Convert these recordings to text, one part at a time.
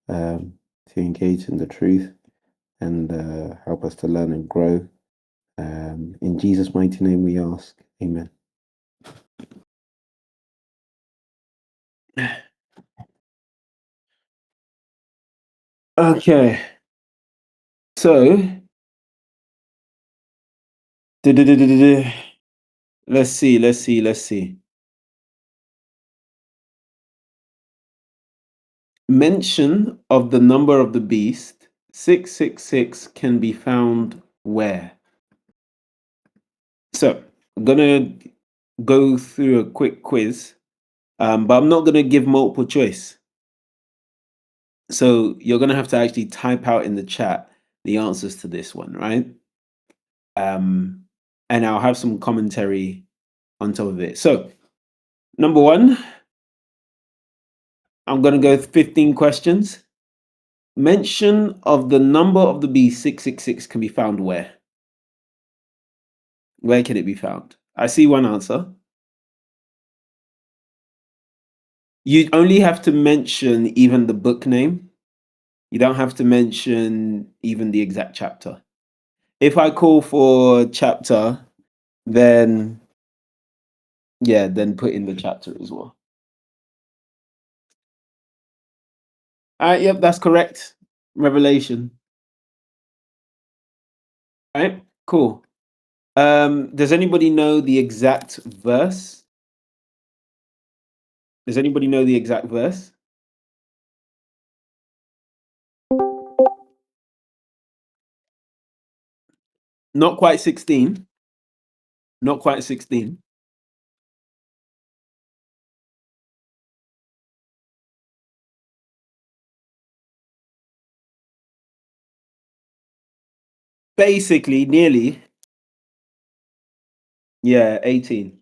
to engage in the truth and help us to learn and grow. In Jesus' mighty name we ask. Amen. Okay. So, let's see. Mention of the number of the beast, 666, can be found where? So, I'm going to go through a quick quiz, but I'm not going to give multiple choice. So, you're going to have to actually type out in the chat the answers to this one, right? And I'll have some commentary on top of it. So, number one, I'm going to go 15 questions. Mention of the number of the beast 666 can be found where? Where can it be found? I see one answer. You only have to mention even the book name. You don't have to mention even the exact chapter. If I call for chapter, then put in the chapter as well. All right, yep, that's correct. Revelation. All right, cool. Does anybody know the exact verse? Does anybody know the exact verse? Not quite 16. Not quite 16. Basically, nearly. Yeah, 18.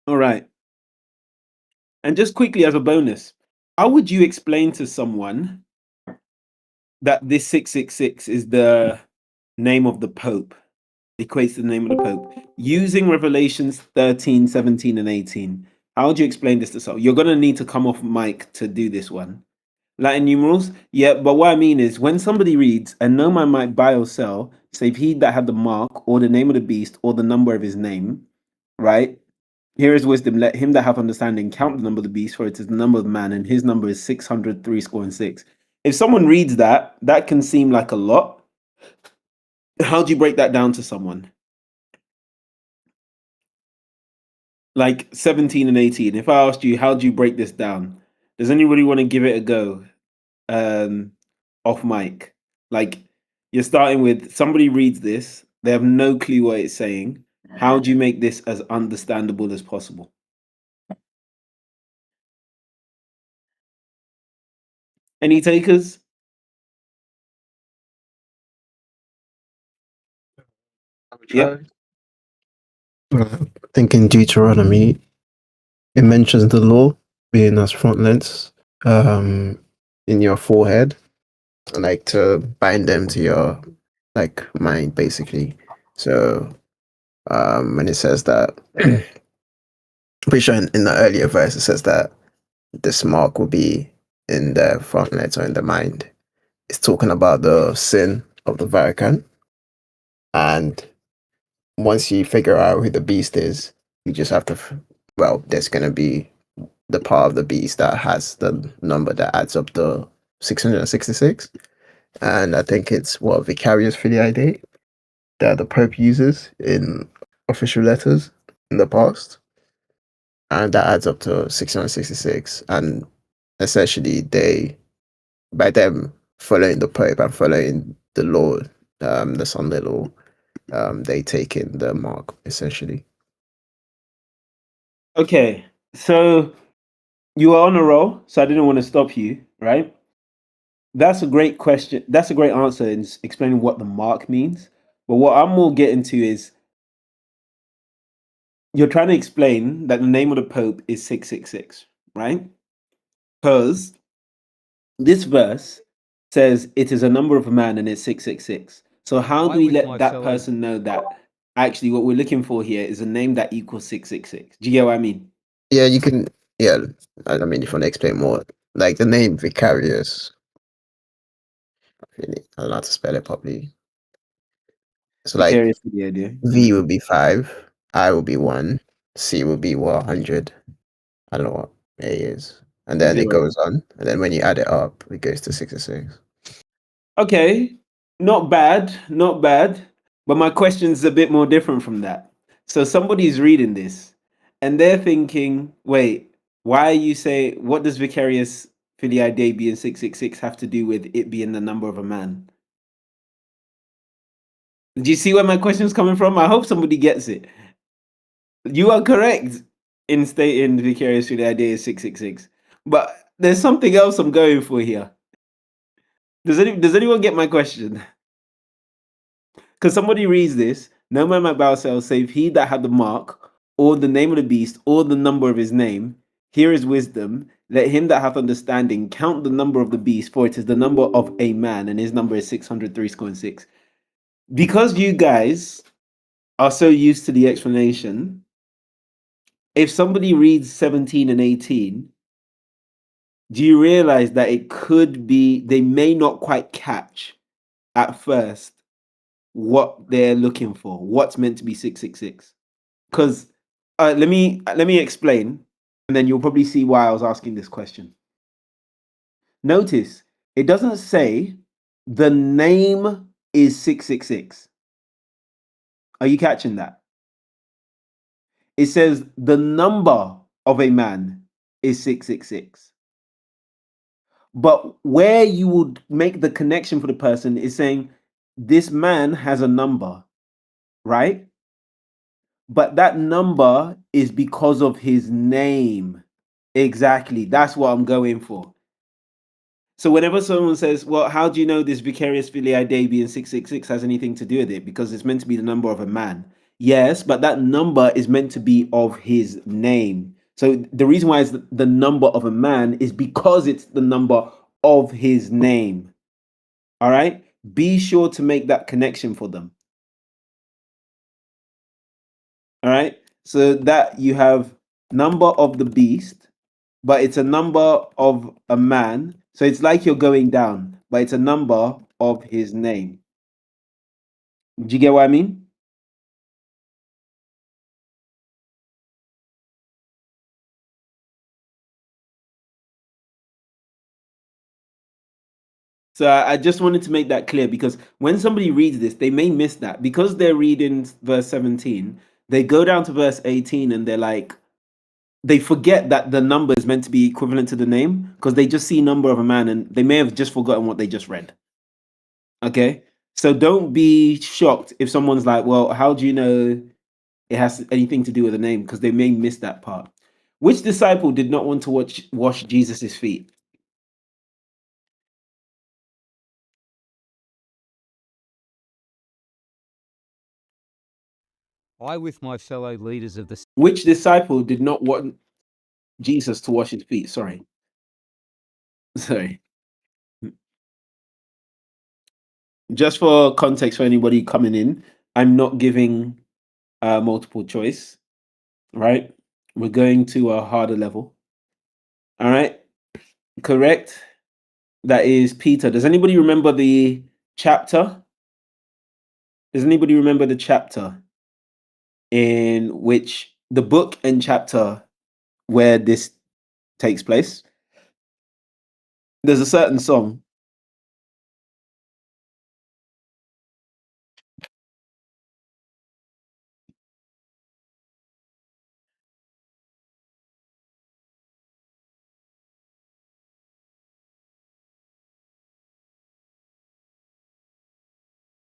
All right. And just quickly as a bonus, how would you explain to someone that this 666 is the name of the Pope? Equates to the name of the Pope. Using Revelations 13, 17, and 18. How would you explain this to someone? You're going to need to come off mic to do this one. Latin numerals? Yeah, but what I mean is when somebody reads, and no man might buy or sell, save he that had the mark, or the name of the beast, or the number of his name, right? Here is wisdom. Let him that have understanding count the number of the beast, for it is the number of man, and his number is 603 score and 6. If someone reads that, that can seem like a lot. How do you break that down to someone? Like 17 and 18. If I asked you, how do you break this down? Does anybody want to give it a go? Off mic. Like you're starting with somebody reads this, they have no clue what it's saying. How do you make this as understandable as possible? Any takers? Yep. I think in Deuteronomy, it mentions the law being as frontlets in your forehead, like to bind them to your mind, basically. So when it says that, I'm pretty sure in the earlier verse it says that this mark will be in the frontlets or in the mind. It's talking about the sin of the Vatican, and once you figure out who the beast is, you just have to. There's gonna be the part of the beast that has the number that adds up to 666, and I think it's what Vicarious Filii that the Pope uses in official letters in the past, and that adds up to 666. And essentially, by them following the Pope and following the law, the Sunday law, they take in the mark essentially. Okay, so you are on a roll, so I didn't want to stop you, right? That's a great question. That's a great answer in explaining what the mark means. But what I'm more getting to is you're trying to explain that the name of the Pope is 666, right? Because this verse says it is a number of a man and it's 666. So how do we let that person know that actually what we're looking for here is a name that equals 666? Do you get what I mean? Yeah, you can. Yeah, I mean, if you want to explain more, like the name Vicarious, really, I don't know how to spell it properly. So like Vicarious for the idea. V would be 5, I would be 1, C would be what 100. I don't know what A is, and then it Zero. goes on, and then when you add it up, it goes to 66. Okay, not bad, not bad. But my question's a bit more different from that. So somebody's reading this and they're thinking, wait, why are you say what does vicarious filii Dei being 666 have to do with it being the number of a man? Do you see where my question's coming from? I hope somebody gets it. You are correct in stating vicarious filii Dei is 666. But there's something else I'm going for here. Does anyone get my question? Because somebody reads this, no man might bow himself save he that had the mark, or the name of the beast, or the number of his name. Here is wisdom. Let him that hath understanding count the number of the beast, for it is the number of a man, and his number is 603 score and 6. Because you guys are so used to the explanation, if somebody reads 17 and 18, do you realize that it could be they may not quite catch at first what they're looking for, what's meant to be 666? Because let me explain, and then you'll probably see why I was asking this question. Notice it doesn't say the name is 666. Are you catching that? It says the number of a man is 666. But where you would make the connection for the person is saying this man has a number, right? But that number is because of his name. Exactly. That's what I'm going for. So whenever someone says, well, how do you know this vicarious filii Dei being 666 has anything to do with it? Because it's meant to be the number of a man. Yes, but that number is meant to be of his name. So the reason why it's the number of a man is because it's the number of his name. All right? Be sure to make that connection for them. All right? So that you have number of the beast, but it's a number of a man. So it's like you're going down, but it's a number of his name. Do you get what I mean? So I just wanted to make that clear because when somebody reads this, they may miss that because they're reading verse 17. They go down to verse 18 and they're like, they forget that the number is meant to be equivalent to the name because they just see number of a man and they may have just forgotten what they just read. Okay. So don't be shocked if someone's like, well, how do you know it has anything to do with the name? Because they may miss that part. Which disciple did not want to wash Jesus's feet? I, with my fellow leaders of the Which disciple did not want Jesus to wash his feet? Sorry. Sorry. Just for context for anybody coming in, I'm not giving multiple choice, right? We're going to a harder level. All right. Correct. That is Peter. Does anybody remember the chapter? Does anybody remember the chapter in which the book and chapter where this takes place? There's a certain song.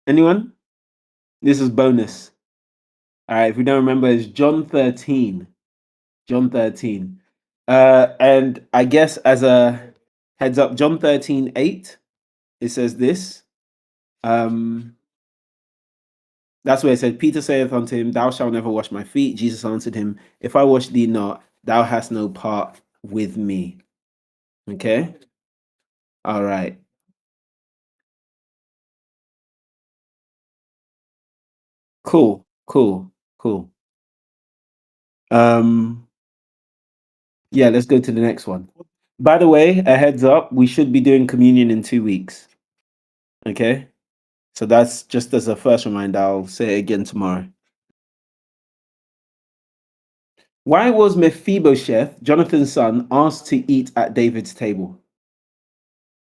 Anyone? This is bonus. All right. If we don't remember, it's John 13. John 13. And I guess as a heads up, John 13:8, it says this. That's where it said, Peter saith unto him, thou shalt never wash my feet. Jesus answered him, if I wash thee not, thou hast no part with me. Okay? All right. Cool. Cool. Cool. Um, Yeah, let's go to the next one. By the way, a heads up, we should be doing communion in 2 weeks. Okay? So that's just as a first reminder. I'll say it again tomorrow. Why was Mephibosheth, Jonathan's son, asked to eat at David's table?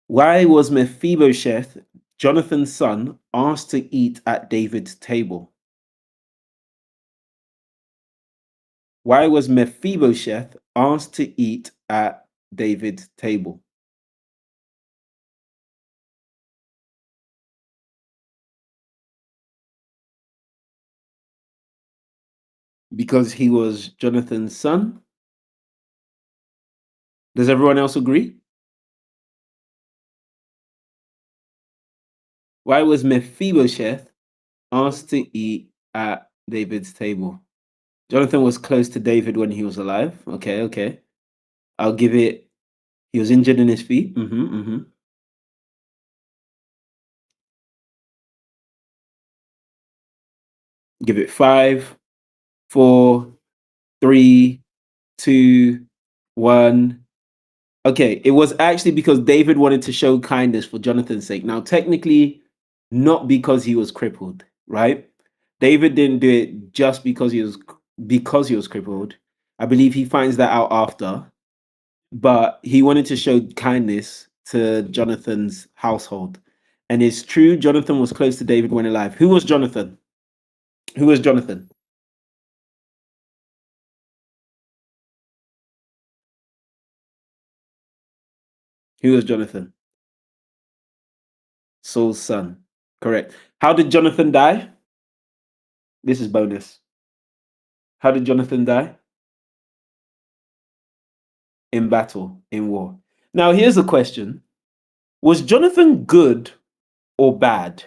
Why was Mephibosheth, Jonathan's son, asked to eat at David's table? Why was Mephibosheth asked to eat at David's table? Because he was Jonathan's son? Does everyone else agree? Why was Mephibosheth asked to eat at David's table? Jonathan was close to David when he was alive. Okay, okay. I'll give it. He was injured in his feet. Give it 5, 4, 3, 2, 1. Okay, it was actually because David wanted to show kindness for Jonathan's sake. Now, technically, not because he was crippled, right? David didn't do it just because he was crippled. I believe he finds that out after, but he wanted to show kindness to Jonathan's household. And it's true, Jonathan was close to David when alive. Who was Jonathan? Who was Jonathan? Who was Jonathan? Saul's son. Correct. How did Jonathan die? This is bonus. How did Jonathan die? In battle, in war. Now, here's a question. Was Jonathan good or bad?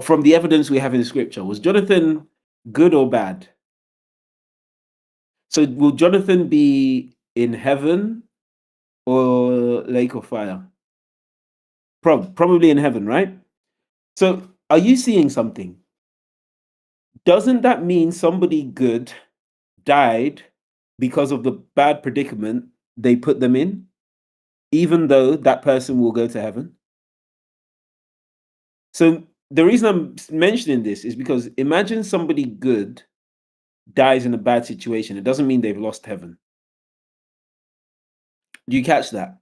From the evidence we have in scripture, was Jonathan good or bad? So will Jonathan be in heaven or lake of fire? Probably in heaven, right? So are you seeing something? Doesn't that mean somebody good died because of the bad predicament they put them in, even though that person will go to heaven? So the reason I'm mentioning this is because imagine somebody good dies in a bad situation. It doesn't mean they've lost heaven. Do you catch that?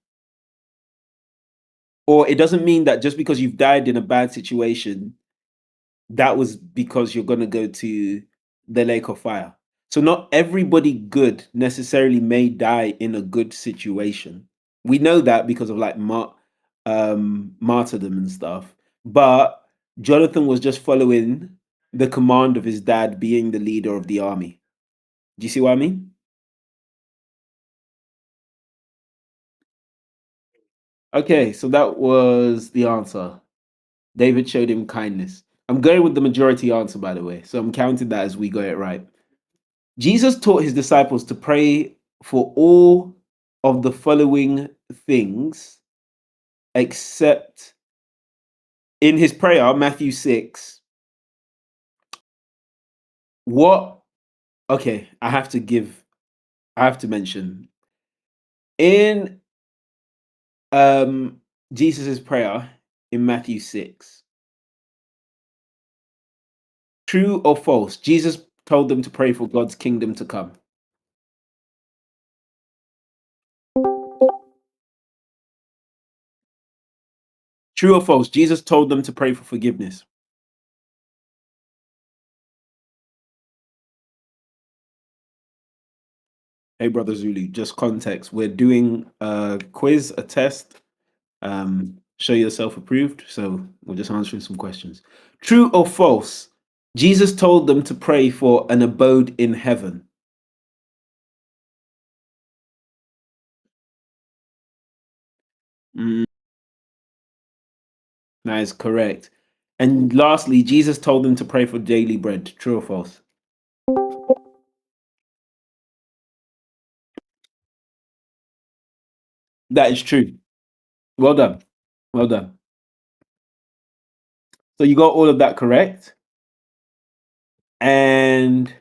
Or it doesn't mean that just because you've died in a bad situation, that was because you're going to go to the lake of fire. So not everybody good necessarily may die in a good situation. We know that because of like martyrdom and stuff. But Jonathan was just following the command of his dad being the leader of the army. Do you see what I mean? Okay, so that was the answer. David showed him kindness. I'm going with the majority answer, by the way. So I'm counting that as we got it right. Jesus taught his disciples to pray for all of the following things, except in his prayer, Matthew 6. What? Okay, I have to mention in Jesus's prayer in Matthew 6. True or false? Jesus told them to pray for God's kingdom to come. True or false? Jesus told them to pray for forgiveness. Hey, Brother Zulu, just context. We're doing a quiz, a test. Show yourself approved. So we're just answering some questions. True or false? Jesus told them to pray for an abode in heaven. That is correct. And lastly, Jesus told them to pray for daily bread. True or false? That is true. Well done. Well done. So you got all of that correct. And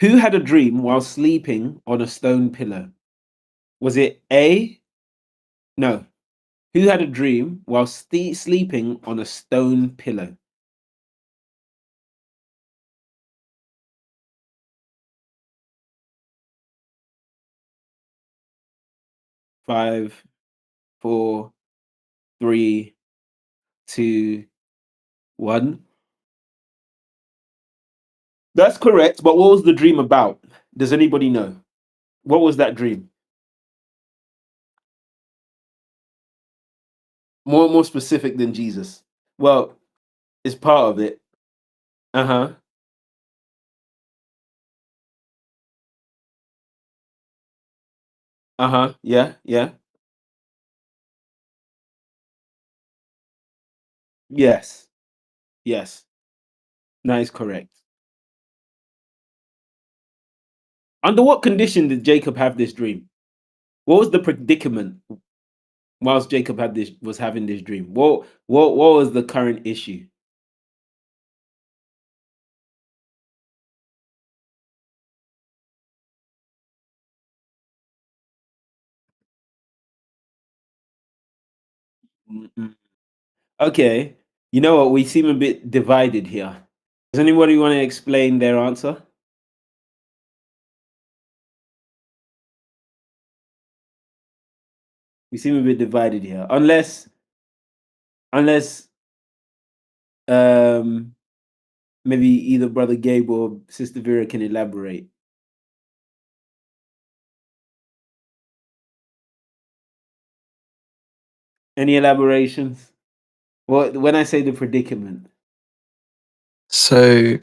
Who had a dream while sleeping on a stone pillow? Was it A? No. Who had a dream while sleeping on a stone pillow? Five, 4, 3, 2, 1. That's correct. But what was the dream about? Does anybody know? What was that dream? More specific than Jesus. Well, it's part of it. Uh-huh. Uh-huh. Yeah, yeah. Yes. Yes. That is correct. Under what condition did Jacob have this dream? What was the predicament whilst Jacob was having this dream? What was the current issue? Mm-mm. Okay. You know what? We seem a bit divided here. Does anybody want to explain their answer? We seem a bit divided here. Unless um maybe either Brother Gabe or Sister Vera can elaborate. Any elaborations? Well, when I say the predicament. So,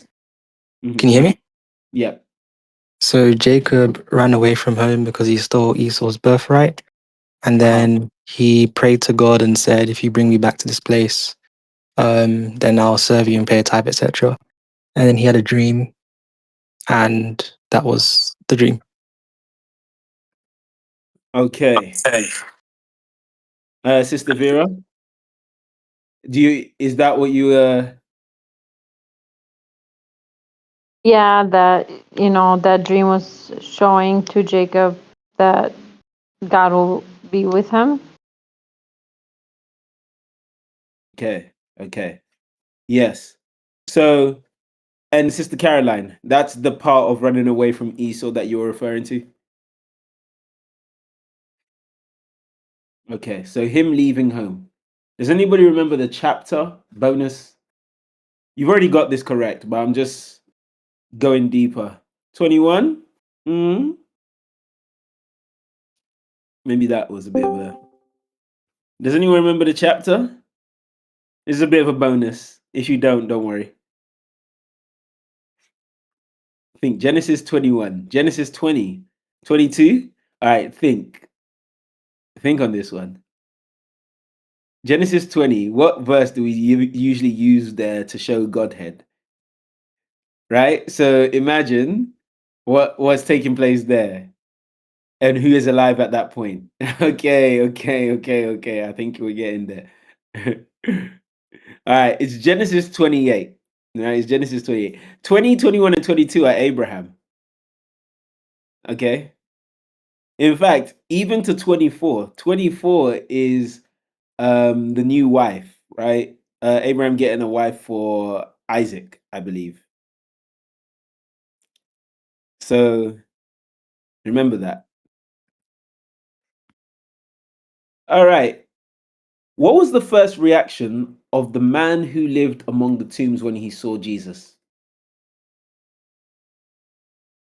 Mhm. can you hear me? Yeah. So Jacob ran away from home because he stole Esau's birthright. And then he prayed to God and said, if you bring me back to this place, then I'll serve you and pay a tithe, etc. And then he had a dream, and that was the dream. Okay. Sister Vera, is that what you Yeah, that that dream was showing to Jacob that God will be with him. Okay. Yes. So, and Sister Caroline, that's the part of running away from Esau that you're referring to? Okay, so him leaving home. Does anybody remember the chapter? Bonus? You've already got this correct, but I'm just going deeper. 21? Maybe that was a bit of a... Does anyone remember the chapter? This is a bit of a bonus. If you don't worry. I think Genesis 21. Genesis 20. 22? All right, think on this one. Genesis 20, what verse do we usually use there to show Godhead? Right? So imagine what's taking place there and who is alive at that point. Okay. I think we're getting there. All right, it's Genesis 28. Right, it's Genesis 28. 20, 21, and 22 are Abraham. Okay. In fact, even to 24, 24 is the new wife, right? Abraham getting a wife for Isaac, I believe. So remember that. All right. What was the first reaction of the man who lived among the tombs when he saw Jesus?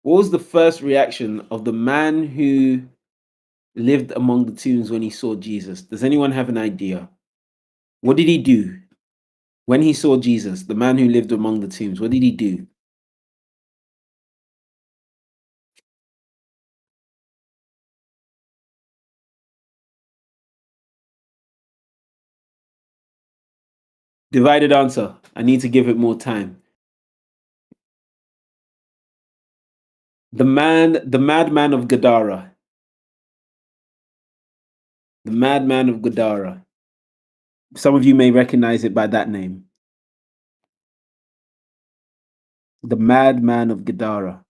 What was the first reaction of the man who lived among the tombs when he saw Jesus? Does anyone have an idea? What did he do when he saw Jesus, the man who lived among the tombs? What did he do? Divided answer. I need to give it more time. The madman of Gadara. The madman of Gadara. Some of you may recognize it by that name. The madman of Gadara.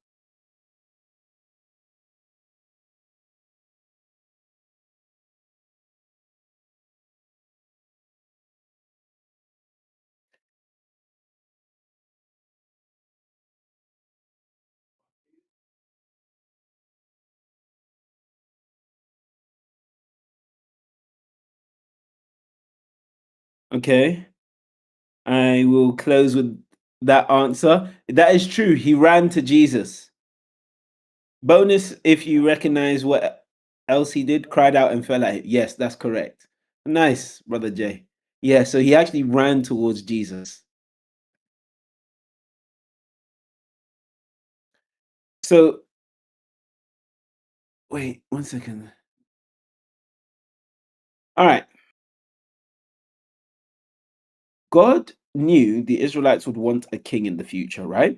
Okay. I will close with that answer. That is true. He ran to Jesus. Bonus if you recognize what else he did, cried out and fell at him. Yes, that's correct. Nice, Brother Jay. Yeah, so he actually ran towards Jesus. So, wait 1 second. All right. God knew the Israelites would want a king in the future, right?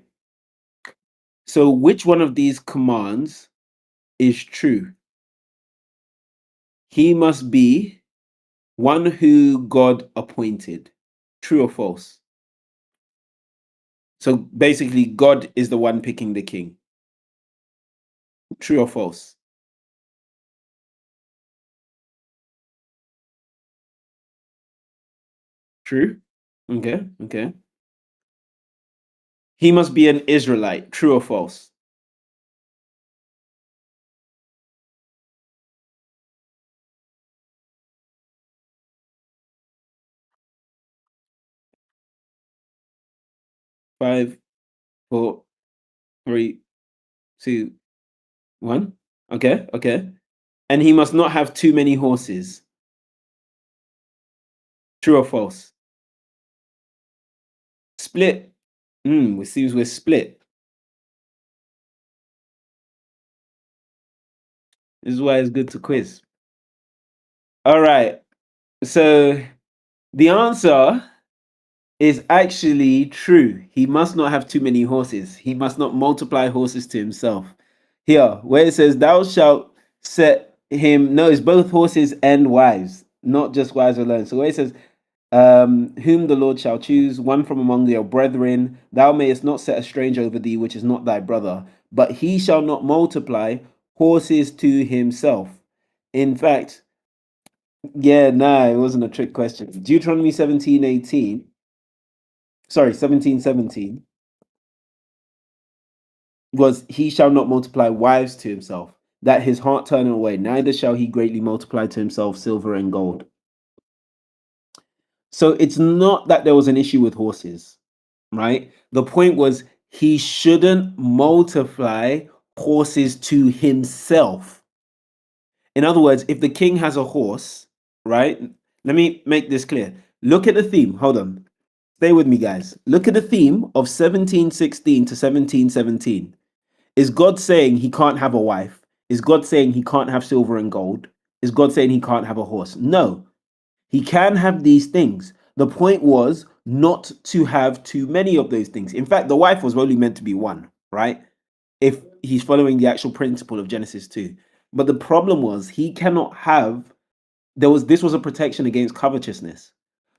So, which one of these commands is true? He must be one who God appointed. True or false? So basically, God is the one picking the king. True or false? True. Okay. Okay. He must be an Israelite. True or false? Five, four, three, two, one. Okay. Okay. And he must not have too many horses. True or false? Split. It seems we're split. This is why it's good to quiz. All right. So the answer is actually true. He must not have too many horses. He must not multiply horses to himself. Here, where it says, "Thou shalt set him," no, it's both horses and wives, not just wives alone. So where it says, "Whom the Lord shall choose, one from among your brethren, thou mayest not set a stranger over thee, which is not thy brother, but he shall not multiply horses to himself." In fact, yeah, nah, it wasn't a trick question. Deuteronomy 17:18. Sorry, 17:17 was, "He shall not multiply wives to himself, that his heart turn away, neither shall he greatly multiply to himself silver and gold." So it's not that there was an issue with horses, right? The point was he shouldn't multiply horses to himself. In other words, if the king has a horse, right? Let me make this clear. Look at the theme. Hold on. Stay with me, guys. Look at the theme of 17:16 to 17:17. Is God saying he can't have a wife? Is God saying he can't have silver and gold? Is God saying he can't have a horse? No, he can have these things. The point was not to have too many of those things. In fact, the wife was only meant to be one, right? If he's following the actual principle of Genesis 2. But the problem was he cannot have, this was a protection against covetousness.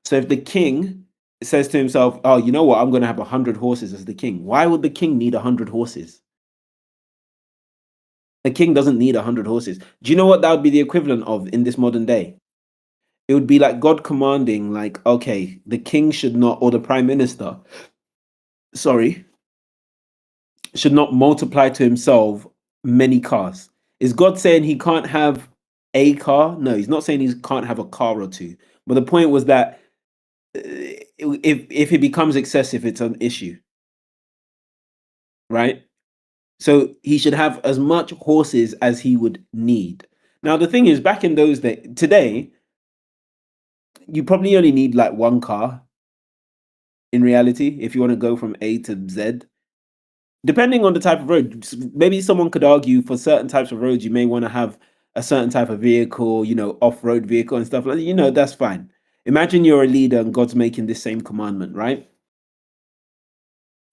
So if the king says to himself, "Oh, you know what? I'm going to have 100 horses as the king." Why would the king need 100 horses? A king doesn't need 100 horses. Do you know what that would be the equivalent of in this modern day? It would be like God commanding, like, okay, the king should not, or the prime minister, sorry, should not multiply to himself many cars. Is God saying he can't have a car? No, he's not saying he can't have a car or two. But the point was that if it becomes excessive, it's an issue, right? So he should have as much horses as he would need. Now, the thing is, back in those days, today, you probably only need like one car in reality if you want to go from A to Z. Depending on the type of road, maybe someone could argue for certain types of roads, you may want to have a certain type of vehicle, off-road vehicle and stuff like that. That's fine. Imagine you're a leader and God's making this same commandment, right?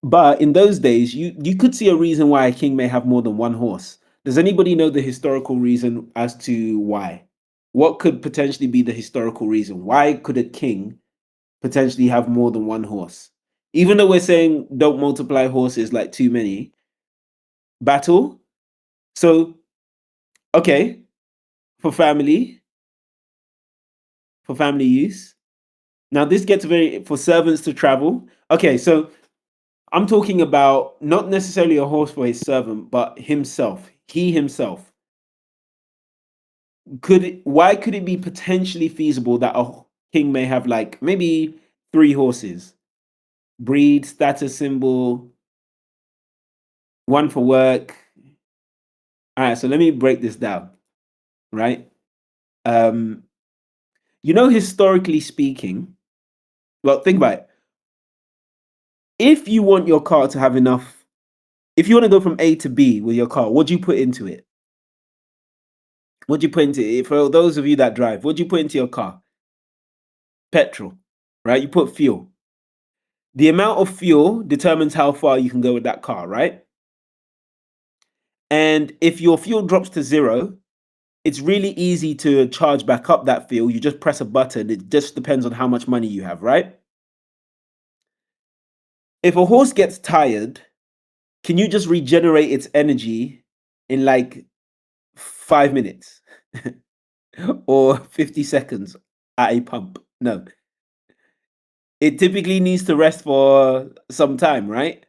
But in those days, you could see a reason why a king may have more than one horse. Does anybody know the historical reason as to why? What could potentially be the historical reason? Why could a king potentially have more than one horse? Even though we're saying don't multiply horses like too many. Battle. So, okay, for family use. Now this gets for servants to travel. Okay, so I'm talking about not necessarily a horse for his servant, but himself. He himself. Why could it be potentially feasible that a king may have like maybe 3 horses. Breed, status symbol, one for work. All right, so let me break this down, right? Historically speaking, well, think about it. If you want your car to have enough, if you want to go from A to B with your car, what do you put into it? What do you put into it? For those of you that drive, what do you put into your car? Petrol, right? You put fuel. The amount of fuel determines how far you can go with that car, right? And if your fuel drops to 0, it's really easy to charge back up that fuel. You just press a button. It just depends on how much money you have, right? If a horse gets tired, can you just regenerate its energy in like 5 minutes or 50 seconds at a pump? No. It typically needs to rest for some time, right?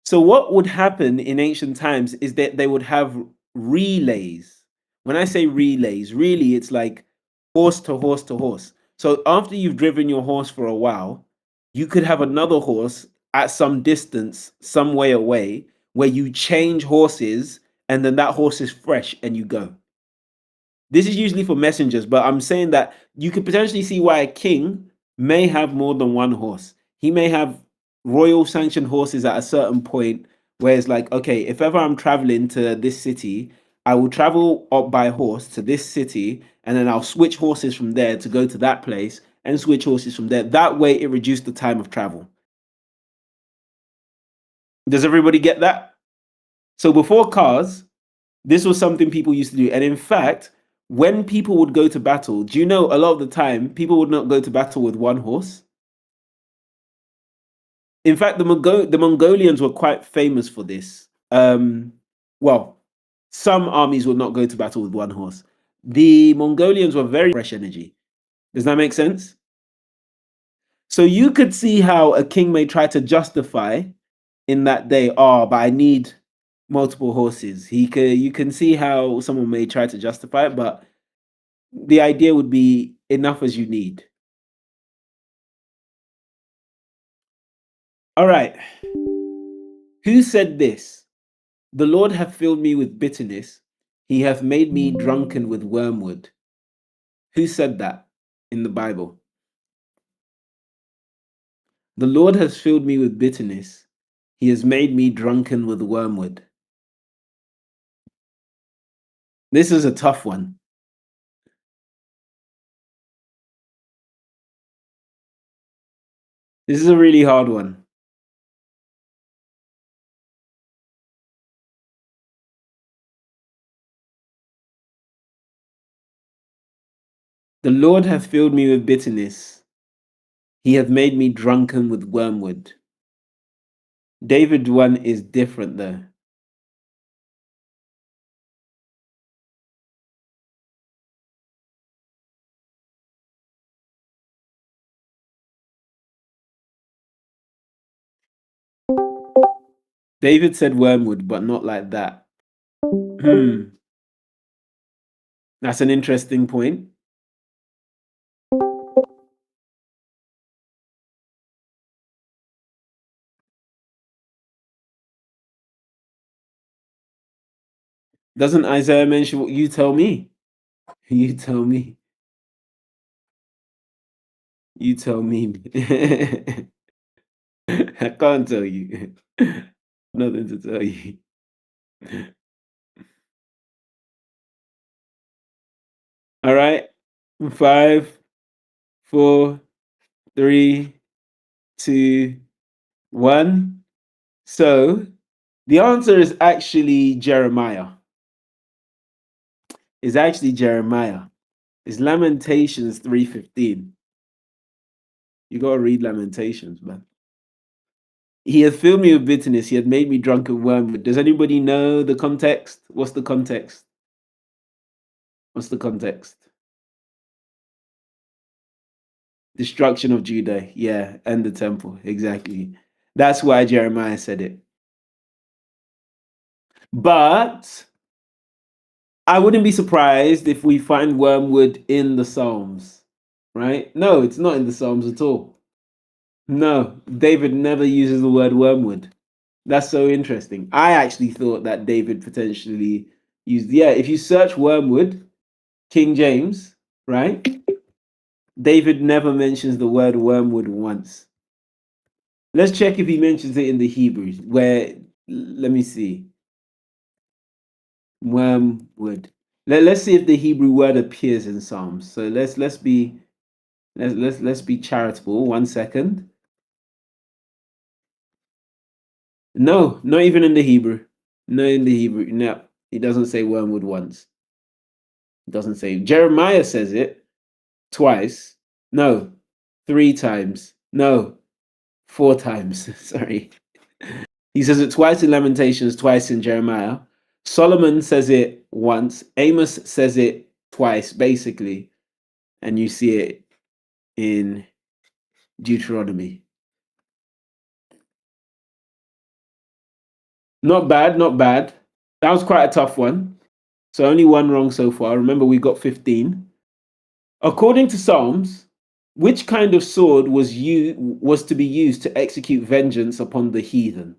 So what would happen in ancient times is that they would have relays. When I say relays, really it's like horse to horse to horse. So after you've driven your horse for a while, you could have another horse at some distance, some way away, where you change horses and then that horse is fresh and you go. This is usually for messengers, but I'm saying that you could potentially see why a king may have more than one horse. He may have royal sanctioned horses at a certain point where it's like, okay, if ever I'm traveling to this city, I will travel up by horse to this city and then I'll switch horses from there to go to that place and switch horses from there. That way it reduced the time of travel. Does everybody get that? So before cars, this was something people used to do. And in fact, when people would go to battle, do you know a lot of the time people would not go to battle with one horse? In fact, the Mongolians were quite famous for this. Well, some armies would not go to battle with one horse. The Mongolians were very fresh energy. Does that make sense? So you could see how a king may try to justify in that day, but I need multiple horses. You can see how someone may try to justify it, but the idea would be enough as you need. All right. Who said this? The Lord hath filled me with bitterness. He hath made me drunken with wormwood. Who said that in the Bible? The Lord has filled me with bitterness. He has made me drunken with wormwood. This is a tough one. This is a really hard one. The Lord hath filled me with bitterness. He hath made me drunken with wormwood. David one is different though. David said wormwood, but not like that. That's an interesting point. Doesn't Isaiah mention what you tell me? You tell me. You tell me. I can't tell you. Nothing to tell you. All right. 5, 4, 3, 2, 1. So the answer is actually Jeremiah. It's actually Jeremiah. It's Lamentations 3:15. You gotta read Lamentations, man. He had filled me with bitterness. He had made me drunk with wormwood. Does anybody know the context? What's the context? What's the context? Destruction of Judah. Yeah, and the temple. Exactly. That's why Jeremiah said it. But I wouldn't be surprised if we find wormwood in the Psalms. right? No, it's not in the Psalms at all. No, David never uses the word wormwood. That's so interesting. I actually thought that David potentially used, yeah, if you search wormwood, King James, right? David never mentions the word wormwood once. Let's check if he mentions it in the Hebrews, where, let me see. Wormwood. Let's see if the Hebrew word appears in Psalms. So let's be charitable. 1 second. No, not even in the Hebrew. No, in the Hebrew. No, he doesn't say wormwood once. It doesn't say. Jeremiah says it twice. No, 3 times. No, 4 times. Sorry. He says it twice in Lamentations, twice in Jeremiah. Solomon says it once. Amos says it twice, basically. And you see it in Deuteronomy. Not bad, not bad. That was quite a tough one. So only one wrong so far. Remember, we got 15. According to Psalms, which kind of sword was to be used to execute vengeance upon the heathen?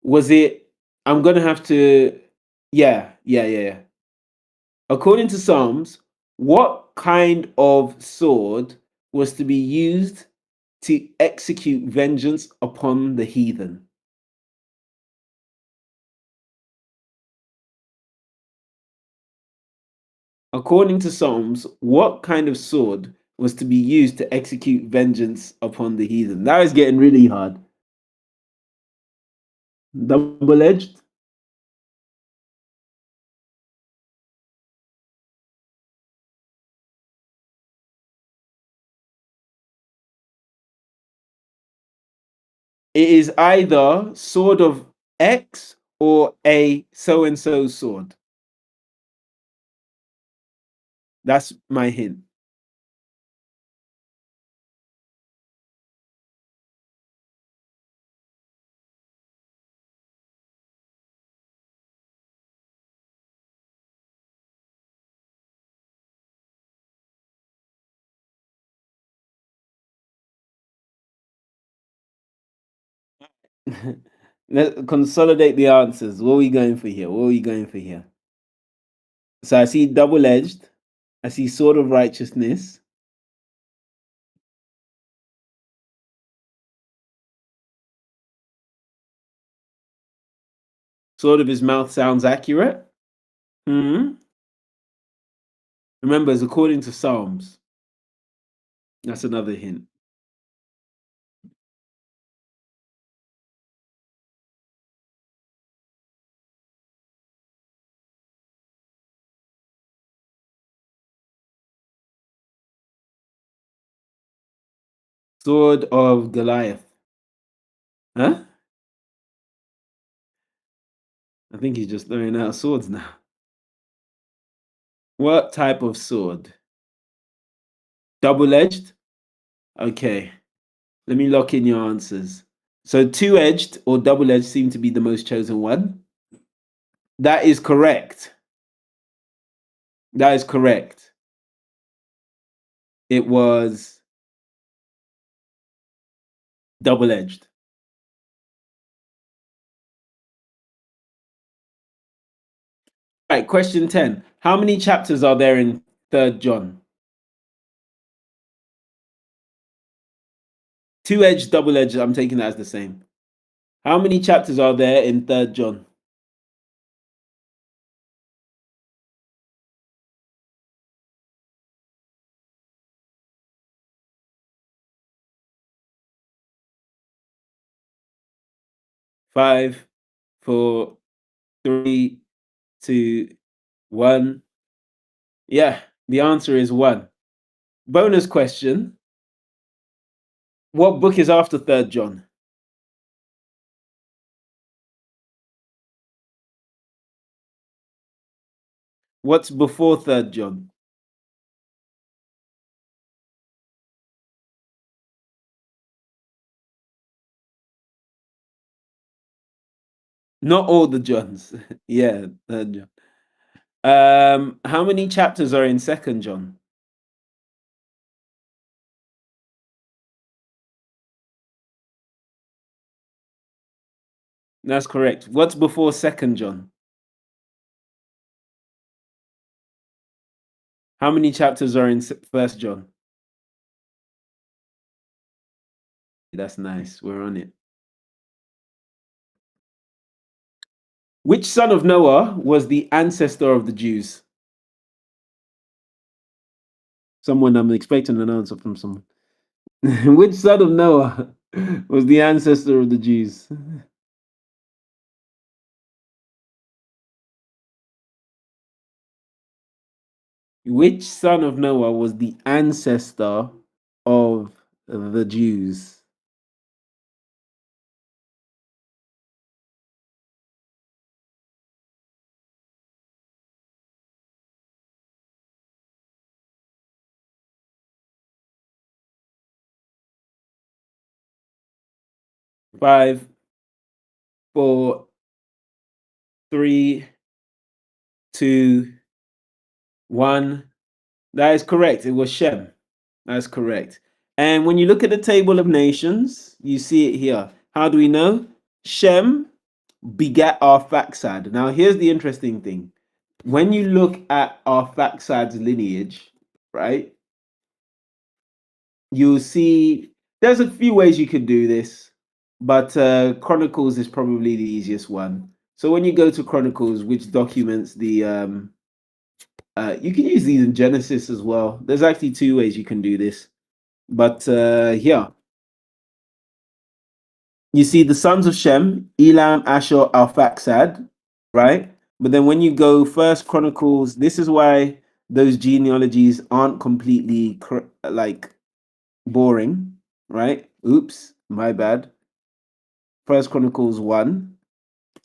Was it? I'm gonna have to. Yeah. According to Psalms, what kind of sword was to be used to execute vengeance upon the heathen? According to Psalms, what kind of sword was to be used to execute vengeance upon the heathen? That is getting really hard. Double-edged? It is either sword of X or a so-and-so sword. That's my hint. Let's consolidate the answers. What are we going for here? What are we going for here? So I see double-edged. I see sword of righteousness. Sword of his mouth sounds accurate. Remember, it's according to Psalms. That's another hint. Sword of Goliath. Huh? I think he's just throwing out swords now. What type of sword? Double-edged? Okay. Let me lock in your answers. So two-edged or double-edged seem to be the most chosen one. That is correct. That is correct. It was double-edged. All right, question 10. How many chapters are there in 3rd John? Two-edged, double-edged, I'm taking that as the same. How many chapters are there in 3rd John? Five, 4, 3, 2, 1. Yeah, the answer is 1. Bonus question. What book is after 3rd John? What's before 3rd John? Not all the Johns. Yeah, 3rd John. How many chapters are in 2nd John? That's correct. What's before Second John? How many chapters are in First John? That's nice. We're on it. Which son of Noah was the ancestor of the Jews? Someone, I'm expecting an answer from someone. Which son of Noah was the ancestor of the Jews? Which son of Noah was the ancestor of the Jews? Five, four, three, two, one. That is correct. It was Shem. That's correct. And when you look at the table of nations, you see it here. How do we know? Shem begat Arphaxad. Now, here's the interesting thing. When you look at Arphaxad's lineage, right, you'll see there's a few ways you could do this, but Chronicles is probably the easiest one. So when you go to Chronicles, which documents the you can use these in Genesis as well. There's actually two ways you can do this, but yeah, you see the sons of Shem, Elam, Ashur, Arphaxad, right? But then when you go First Chronicles, this is why those genealogies aren't completely like boring, right? Oops, my bad. First Chronicles 1.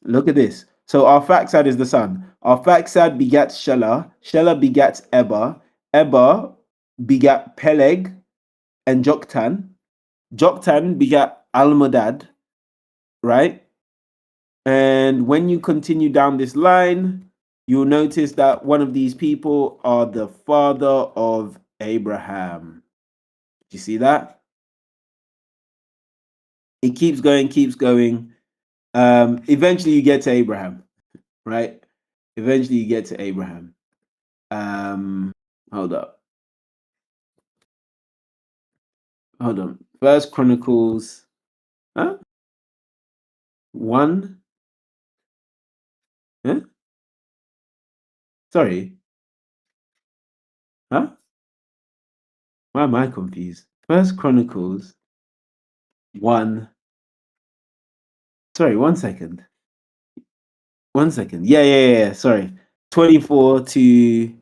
Look at this. So Arphaxad is the son. Arphaxad begat Shelah. Shelah begat Eber. Eber begat Peleg and Joktan. Joktan begat Almodad, right? And when you continue down this line, you'll notice that one of these people are the father of Abraham. Do you see that? It keeps going, keeps going. Eventually you get to Abraham, right? Eventually you get to Abraham. Hold up. Hold on. First Chronicles, huh? 1. Huh? Sorry. Huh? Why am I confused? First Chronicles 1. Sorry, 1 second. 1 second. Yeah. Sorry. 24 to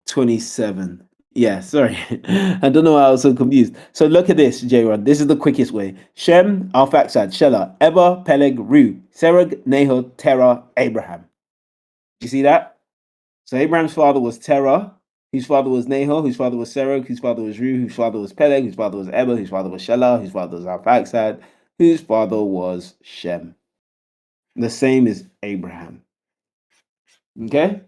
27. Yeah, sorry. I don't know why I was so confused. So look at this, J-Rod. This is the quickest way. Shem, Arphaxad, Shelah, Eber, Peleg, Ru, Serug, Nahor, Terah, Abraham. You see that? So Abraham's father was Terah, whose father was Nahor, whose father was Serug, whose father was Ru, whose father was Peleg, whose father was Eber, whose father was Shelah, whose father was Arphaxad, whose father was Shem. The same as Abraham. Okay?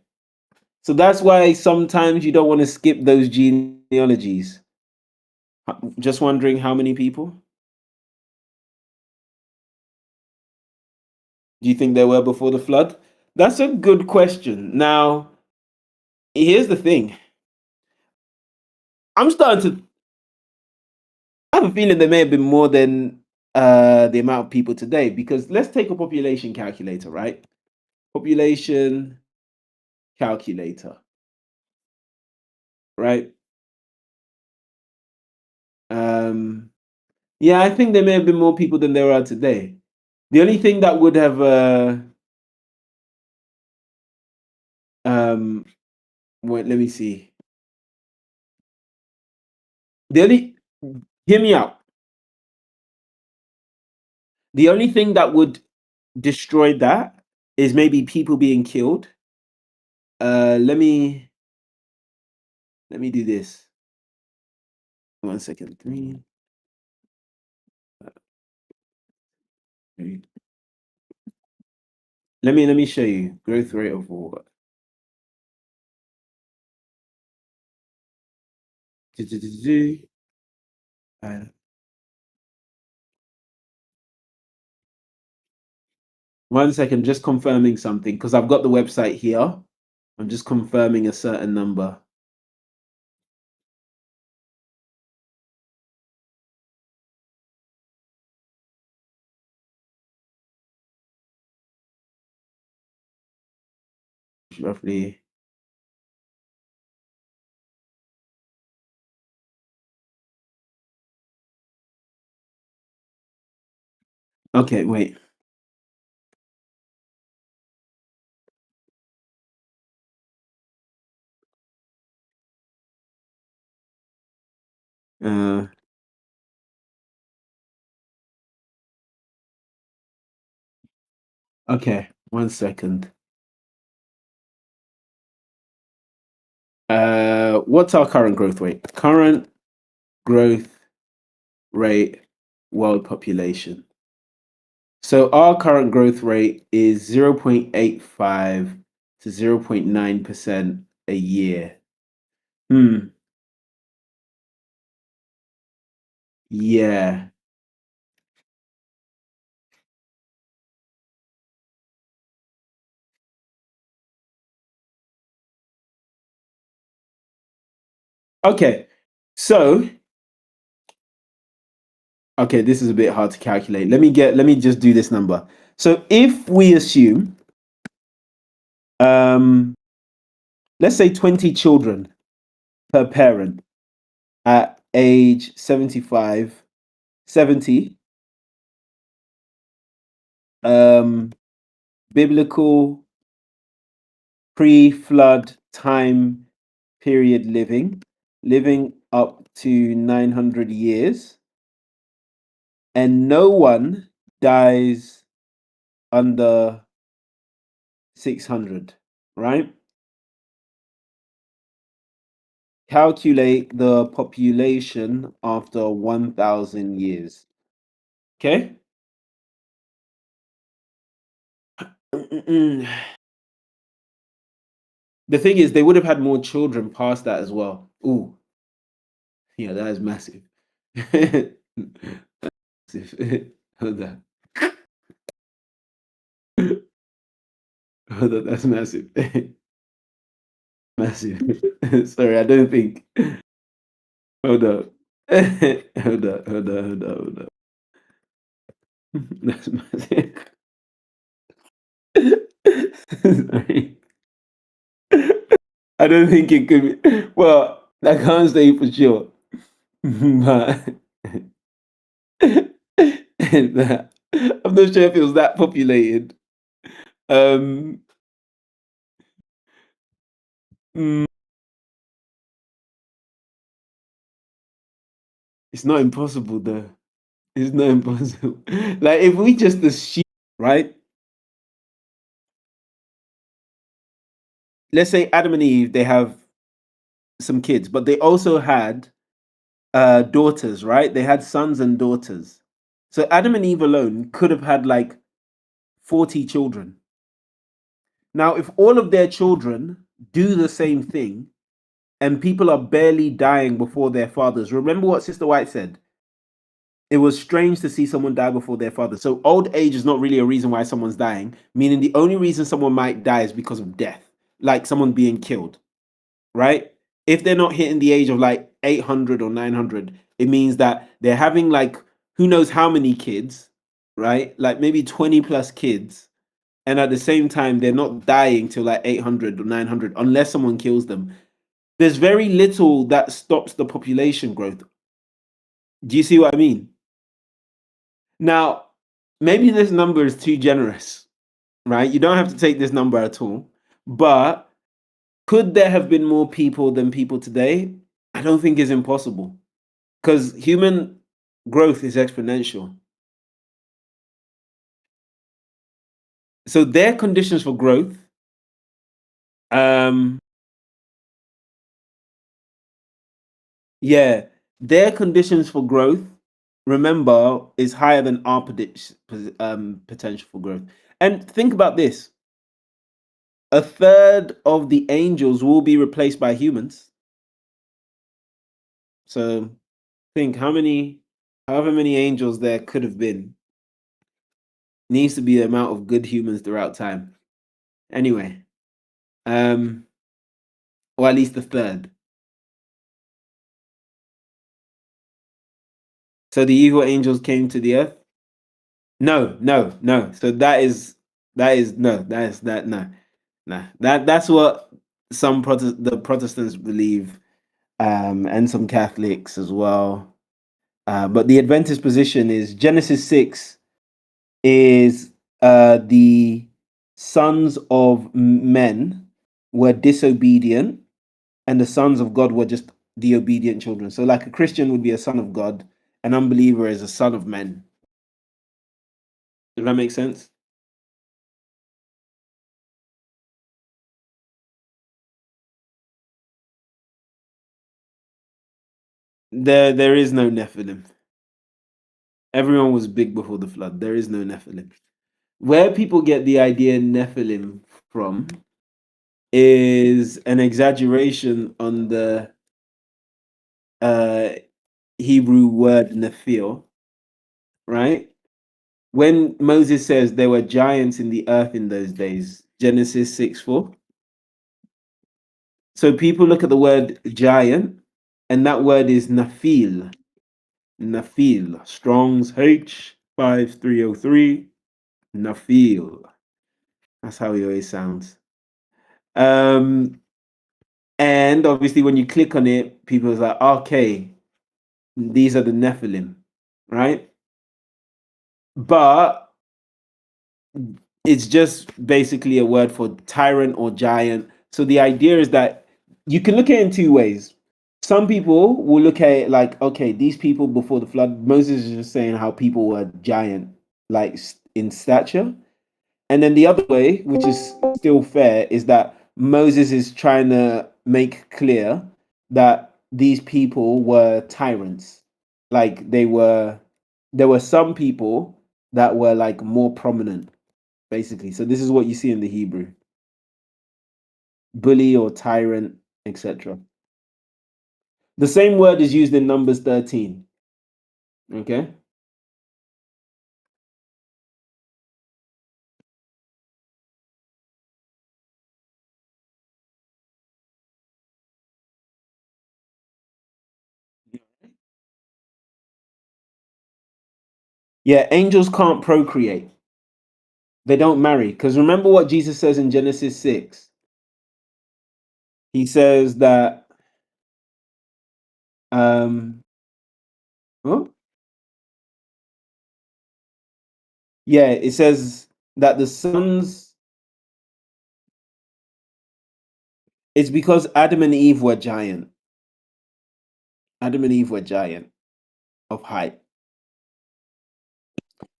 So that's why sometimes you don't want to skip those genealogies. Just wondering how many people? Do you think there were before the flood? That's a good question. Now, here's the thing. I'm starting to I have a feeling there may have been more than the amount of people today, because let's take a population calculator, right? Population calculator, right? Yeah, I think there may have been more people than there are today. The only thing that would have wait, let me see. The only Hear me out. The only thing that would destroy that is maybe people being killed. Let me do this. 1 second. 3. Let me show you growth rate of water. 1 second, just confirming something because I've got the website here. I'm just confirming a certain number. Roughly. Okay, wait. Okay, 1 second. What's our current growth rate? Current growth rate, world population. So our current growth rate is 0.85 to 0.9% a year. Yeah. Okay. So, okay, this is a bit hard to calculate. Let me just do this number. So if we assume let's say 20 children per parent at age 75, 70, biblical pre-flood time period living up to 900 years, and no one dies under 600, right? Calculate the population after 1,000 years. Okay? The thing is, they would have had more children past that as well. Ooh, yeah, that is massive. Hold on. Hold on, that's massive. Massive. Sorry, I don't think. Hold up. Hold up, hold up. That's massive. Sorry. I don't think it could be. Well, I can't say for sure. But I'm not sure if it was that populated. Mm, it's not impossible though. It's not impossible. Like if we just assume, right? Let's say Adam and Eve, they have some kids, but they also had daughters, right? They had sons and daughters. So Adam and Eve alone could have had like 40 children. Now, if all of their children do the same thing and people are barely dying before their fathers, remember what Sister White said? It was strange to see someone die before their father. So old age is not really a reason why someone's dying, meaning the only reason someone might die is because of death, like someone being killed, right? If they're not hitting the age of like 800 or 900, it means that they're having like who knows how many kids, right? Like maybe 20 plus kids. And at the same time, they're not dying till like 800 or 900 unless someone kills them. There's very little that stops the population growth. Do you see what I mean? Now, maybe this number is too generous, right? You don't have to take this number at all. But could there have been more people than people today? I don't think it's impossible because human growth is exponential. So their conditions for growth, yeah, their conditions for growth, remember, is higher than our potential for growth. And think about this: a third of the angels will be replaced by humans. So think however many angels there could have been. Needs to be the amount of good humans throughout time. Anyway, or at least the third. So the evil angels came to the earth. No. So that's what the Protestants believe, and some Catholics as well. But the Adventist position is Genesis 6 is the sons of men were disobedient, and the sons of God were just the obedient children. So, like a Christian would be a son of God, an unbeliever is a son of men. Does that make sense? There is no Nephilim. Everyone was big before the flood. There is no Nephilim. Where people get the idea Nephilim from is an exaggeration on the Hebrew word Nephil, right? When Moses says there were giants in the earth in those days, Genesis 6:4. So people look at the word giant, and that word is Nephil. Nephil. Strong's H5303. Nephil. That's how he always sounds. And obviously, when you click on it, people are like, okay, these are the Nephilim, right? But it's just basically a word for tyrant or giant. So the idea is that you can look at it in two ways. Some people will look at it like, okay, these people before the flood, Moses is just saying how people were giant, like in stature. And then the other way, which is still fair, is that Moses is trying to make clear that these people were tyrants. Like there were some people that were like more prominent, basically. So this is what you see in the Hebrew: bully or tyrant, etc. The same word is used in Numbers 13. Okay. Yeah, angels can't procreate. They don't marry. Because remember what Jesus says in Genesis 6. He says that oh, yeah, it says that the sons, it's because Adam and Eve were giant. Adam and Eve were giant of height.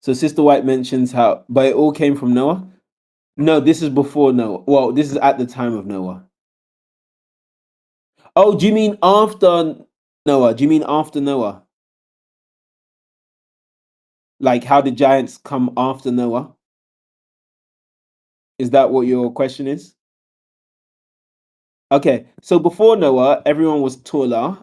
So Sister White mentions how, but it all came from Noah. No, this is before Noah. Well, this is at the time of Noah. Oh, do you mean after Noah? Do you mean after Noah? Like how did giants come after Noah? Is that what your question is? Okay, so before Noah, everyone was taller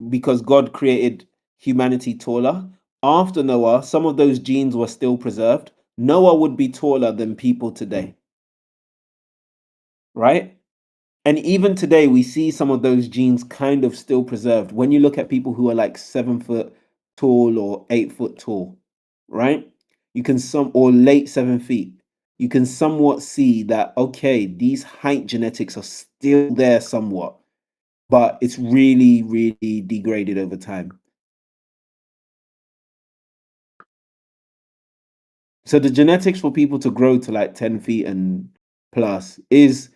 because God created humanity taller. After Noah, some of those genes were still preserved. Noah would be taller than people today, right? And even today, we see some of those genes kind of still preserved. When you look at people who are like 7 foot tall or 8 foot tall, right? You can or late 7 feet. You can somewhat see that, okay, these height genetics are still there somewhat, but it's really, really degraded over time. So the genetics for people to grow to like 10 feet and plus is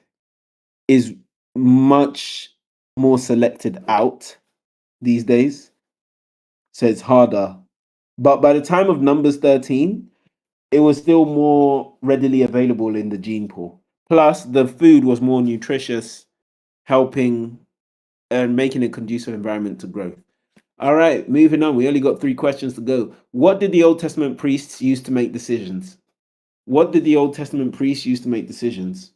much more selected out these days. So it's harder. But by the time of Numbers 13, it was still more readily available in the gene pool. Plus, the food was more nutritious, helping and making a conducive environment to growth. All right, moving on. We only got 3 questions to go. What did the Old Testament priests use to make decisions? What did the Old Testament priests use to make decisions?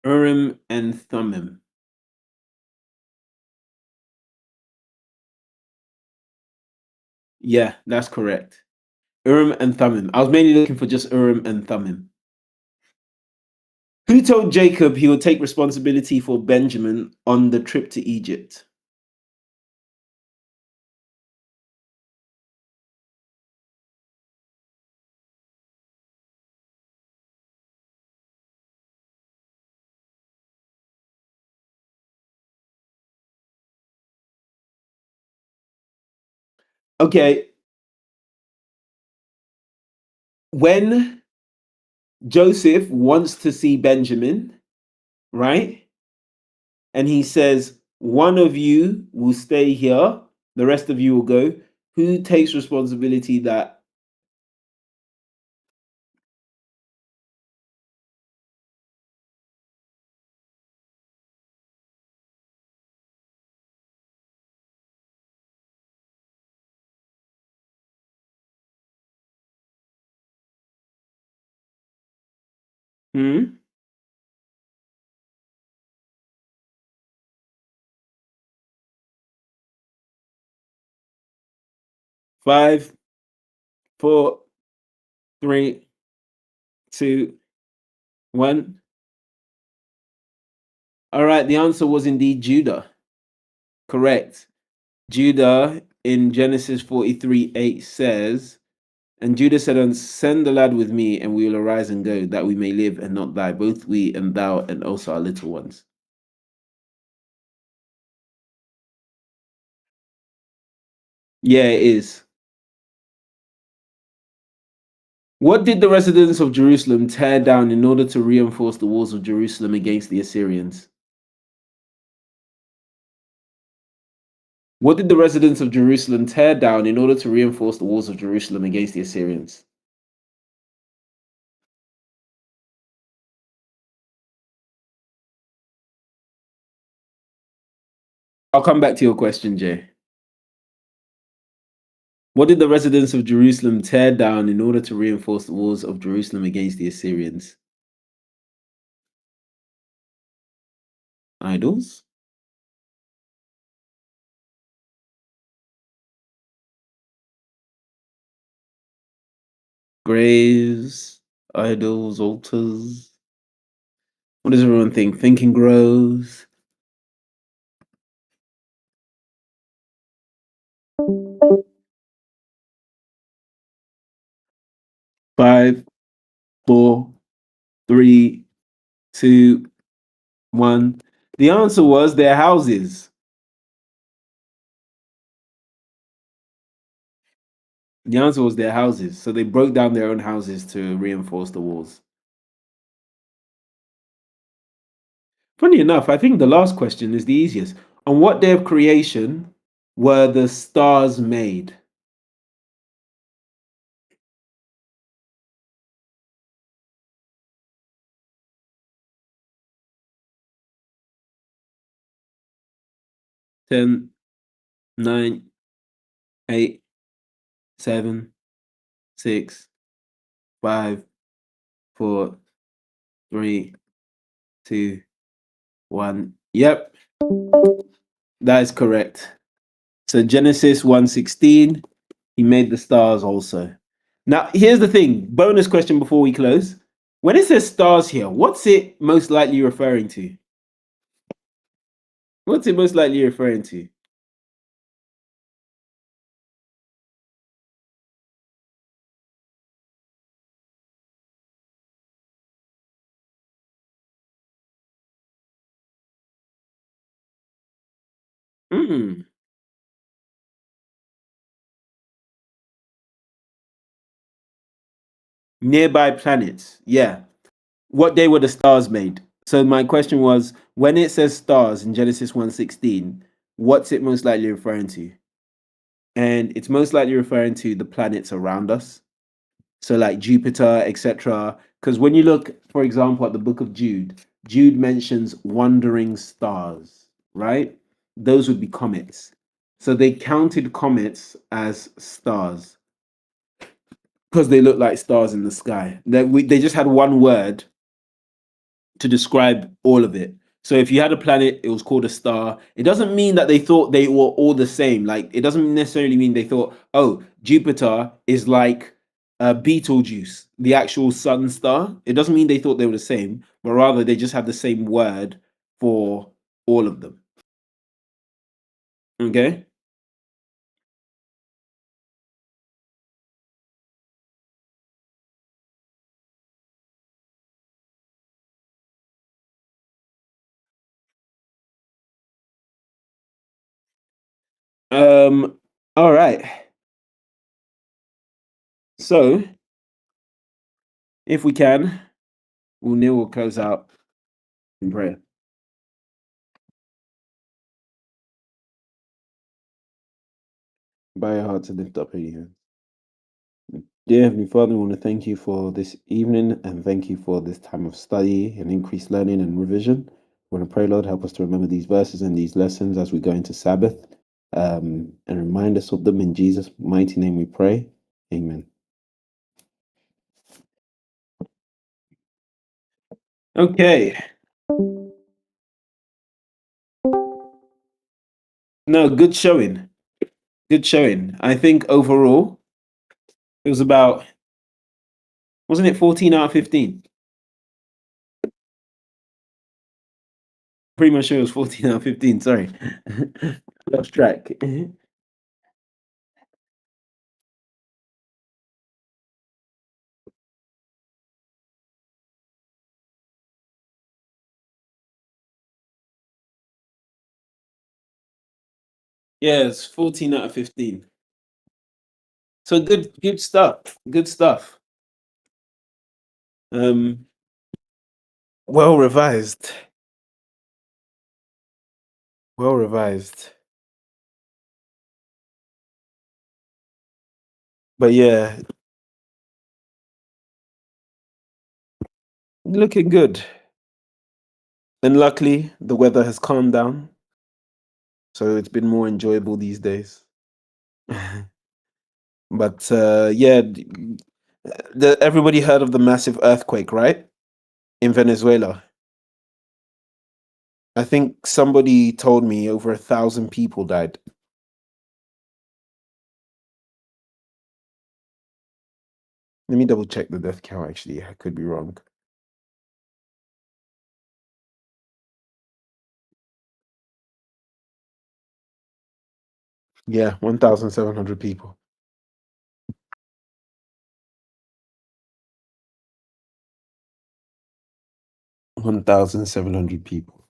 Urim and Thummim. Yeah, that's correct. Urim and Thummim. I was mainly looking for just Urim and Thummim. Who told Jacob he would take responsibility for Benjamin on the trip to Egypt? Okay. When Joseph wants to see Benjamin, right? And he says, one of you will stay here, the rest of you will go. Who takes responsibility that? Hmm? 5, 4, 3, 2, 1. All right, the answer was indeed Judah. Correct. Judah in Genesis 43:8 says, and Judah said, send the lad with me, and we will arise and go, that we may live and not die, both we and thou, and also our little ones. Yeah, it is. What did the residents of Jerusalem tear down in order to reinforce the walls of Jerusalem against the Assyrians? What did the residents of Jerusalem tear down in order to reinforce the walls of Jerusalem against the Assyrians? I'll come back to your question, Jay. What did the residents of Jerusalem tear down in order to reinforce the walls of Jerusalem against the Assyrians? Idols? Graves? Idols? Altars? What does everyone think? Thinking grows. Five, 4, 3, 2, 1. The answer was their houses. The answer was their houses. So they broke down their own houses to reinforce the walls. Funny enough, I think the last question is the easiest. On what day of creation were the stars made? Ten, 9, 8, 7, 6, 5, 4, 3, 2, 1. Yep, that is correct. So Genesis 1:16, he made the stars also. Now, here's the thing. Bonus question before we close. When it says stars here, what's it most likely referring to? What's it most likely referring to? Mm. Nearby planets. Yeah. What day were the stars made? So my question was, when it says stars in Genesis 1:16, what's it most likely referring to? And it's most likely referring to the planets around us. So like Jupiter, etc. Because when you look, for example, at the book of Jude, Jude mentions wandering stars, right? Those would be comets. So they counted comets as stars because they look like stars in the sky. They just had one word to describe all of it. So if you had a planet, it was called a star. It doesn't mean that they thought they were all the same. Like, it doesn't necessarily mean they thought, oh, Jupiter is like Betelgeuse, the actual sun star. It doesn't mean they thought they were the same, but rather they just had the same word for all of them. Okay? All right. So, if we can, we'll kneel, we'll close out in prayer. Bow your heart to lift up your hands. Dear Heavenly Father, we want to thank you for this evening and thank you for this time of study and increased learning and revision. We want to pray, Lord, help us to remember these verses and these lessons as we go into Sabbath, and remind us of them in Jesus' mighty name we pray. Amen. Okay. No, good showing. Good showing. I think overall, it was about, wasn't it 14 out of 15? Pretty much sure it was 14 out of 15. Sorry. Lost track. Yeah, it's 14 out of 15. So good stuff. Good stuff. Well revised. Well revised. But yeah, looking good. And luckily, the weather has calmed down. So it's been more enjoyable these days. But yeah, everybody heard of the massive earthquake, right? In Venezuela. I think somebody told me over 1,000 people died. Let me double check the death count, actually. I could be wrong. Yeah, 1,700 people. $1,700 people.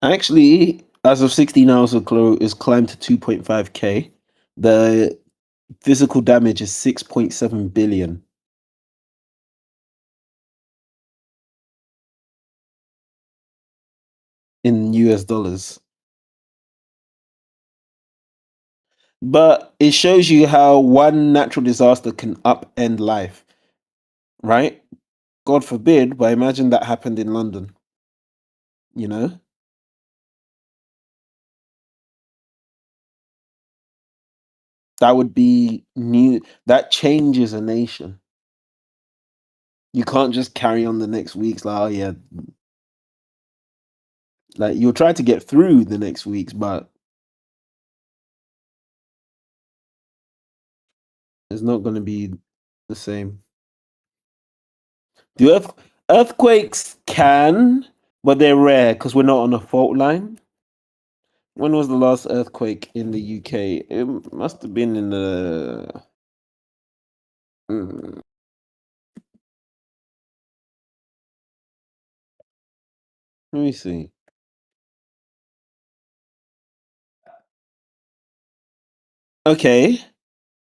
Actually, as of 16 hours ago, it's climbed to 2.5K. The physical damage is 6.7 billion. In US dollars. But it shows you how one natural disaster can upend life, right? God forbid, but imagine that happened in London, you know? That would be new. That changes a nation. You can't just carry on the next weeks like, oh yeah. Like, you'll try to get through the next weeks, but it's not going to be the same. The earthquakes can, but they're rare because we're not on a fault line. When was the last earthquake in the UK? It must have been in the. Let me see. Okay,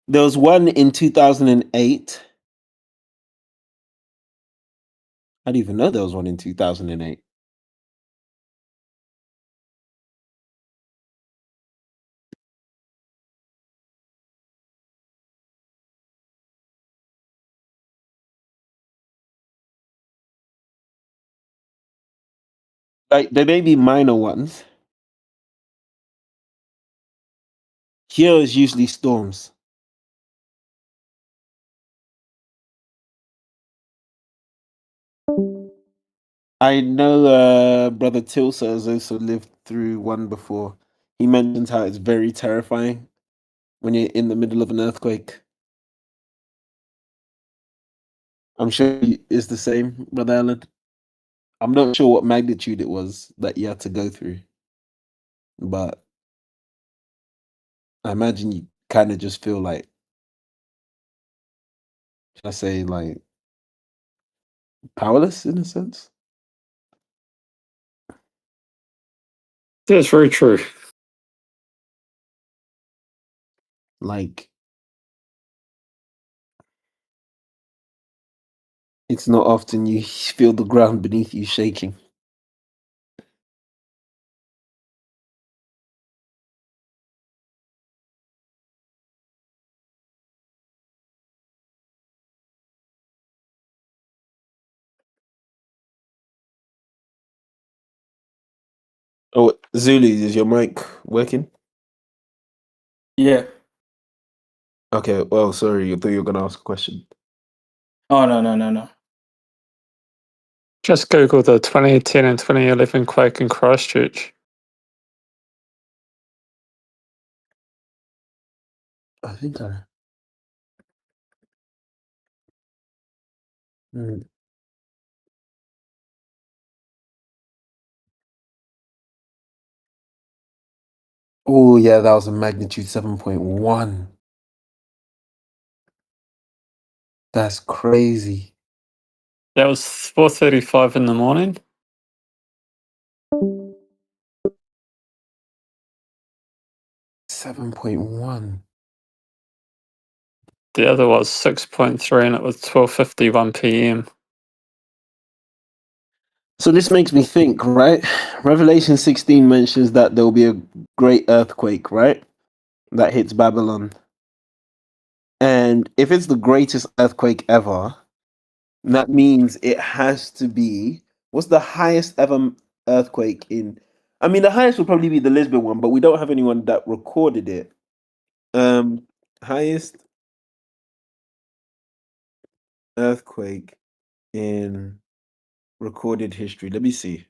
there was one in 2008. I didn't even know there was one in 2008. Like, there may be minor ones. Here is usually storms. I know brother Tilsa has also lived through one before. He mentions how it's very terrifying when you're in the middle of an earthquake. I'm sure it's the same, brother Alan. I'm not sure what magnitude it was that you had to go through, but I imagine you kind of just feel like, should I say, like powerless in a sense. That's very true. Like it's not often you feel the ground beneath you shaking. Oh, Zulu, is your mic working? Yeah. Okay, well, sorry, I thought you were gonna ask a question. Oh, no. Just Google the 2010 and 2011 quake in Christchurch. I think I. Hmm. Oh yeah, that was a magnitude 7.1. That's crazy. That was 4:35 in the morning. 7.1. The other was 6.3 and it was 12:51 p.m. So this makes me think, right? Revelation 16 mentions that there will be a great earthquake, right? That hits Babylon. And if it's the greatest earthquake ever, that means it has to be, what's the highest ever earthquake in? I mean, the highest would probably be the Lisbon one, but we don't have anyone that recorded it. Highest earthquake in recorded history. Let me see.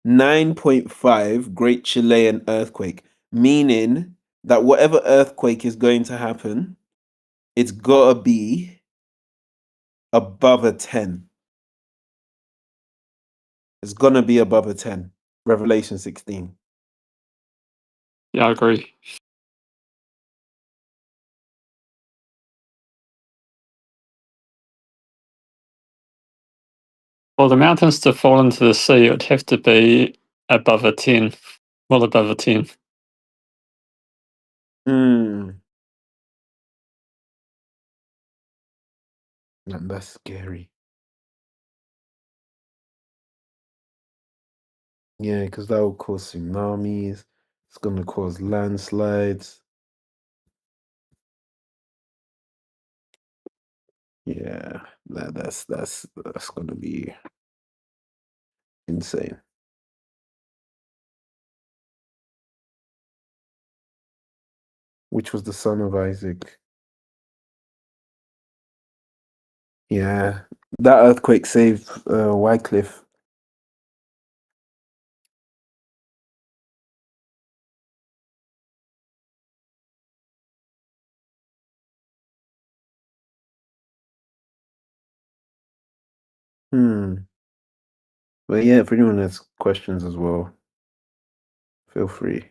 9.5 Great Chilean earthquake, meaning that whatever earthquake is going to happen, it's gotta be above a 10. It's gonna be above a 10. Revelation 16. Yeah, I agree. For the mountains to fall into the sea, it would have to be above a 10. Well, above a 10. Man, that's scary. Yeah, because that will cause tsunamis. It's gonna cause landslides. Yeah, that's gonna be insane. Which was the son of Isaac. Yeah, that earthquake saved Wycliffe. But yeah, if anyone has questions as well, feel free.